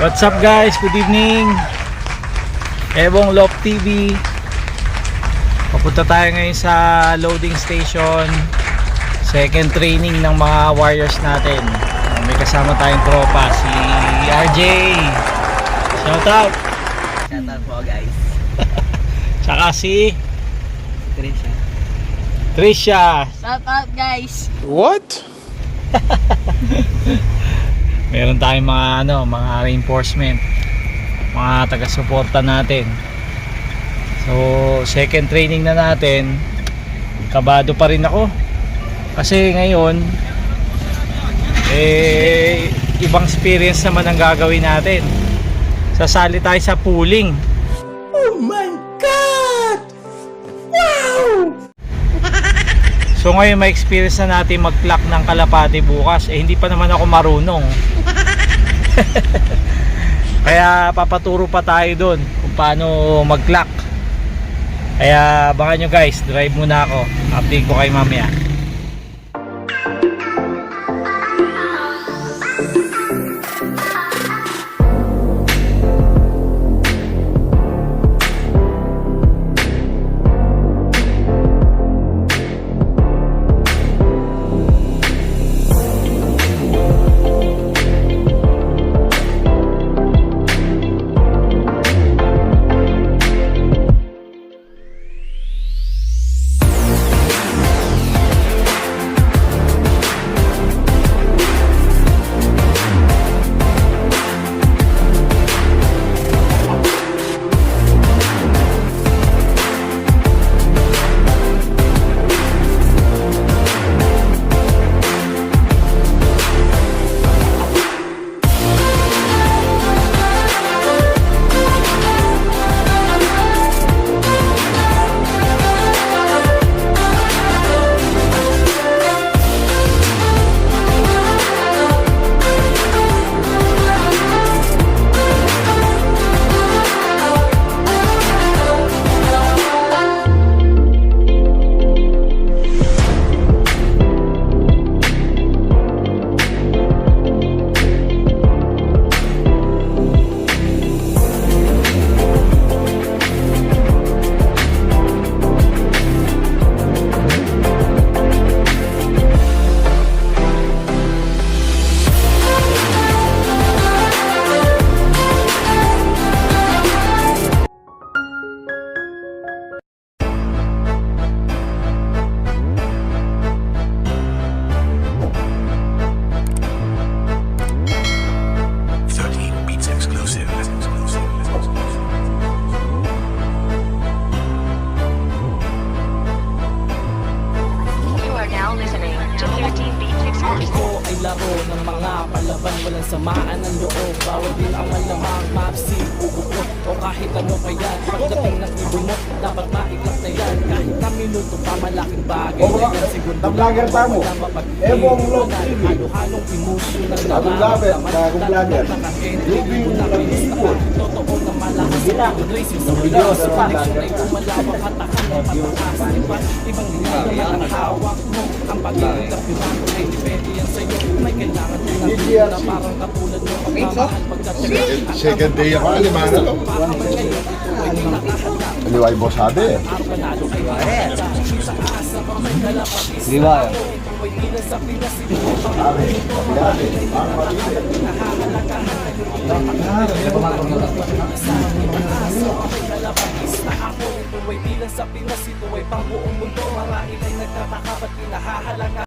What's up guys? Good evening. Ebong Lop TV. Papunta tayo ngayon sa loading station. Second training ng mga warriors natin. May kasama tayong tropa, si RJ. Shout out. Shout out po guys. Tsaka si Trisha. Trisha. Shout out guys. What? Meron tayong mga reinforcement, mga taga-suporta natin. So second training na natin. Kabado pa rin ako kasi ngayon ibang experience naman ang gagawin natin. Sasali tayo sa pooling. Oh my God! Wow! So ngayon may experience na natin mag-clock ng kalapati bukas. Hindi pa naman ako marunong. Kaya papaturo pa tayo doon kung paano mag-clock. Kaya baka nyo guys, drive muna ako. Update ko kayo mamaya. Laro ng mga palaban, walang samaan ng loob. Bawal din ang malamang mapsi, bubukot o kahit ano pa yan. Pagdating ng ibo mo, dapat maiklak na yan. Kahit na minuto pa, malaking bagay na yan. Segundo lang, wala mapag-ibig. Halo-halong emosyon ng nararamdaman. Lahat naka-entry, nakinis na pa. Totoo na malakas ang racing sa wala. Sa koneksyon ay pumalawak at akang mapatakas. Ibang nilalala ang hawak mo. Ang pag-ibig at pinako ay depende yan sa'yo. May kailangan din ang pila na parang katulad mo ang mamahal pagkatsaga. Second day ako, lima na to. Aliway mo sabi eh. Liwa. Sa Pinas, ito ay pang buong mundo. Marahil ay nagtataka ba't pinahahalaga.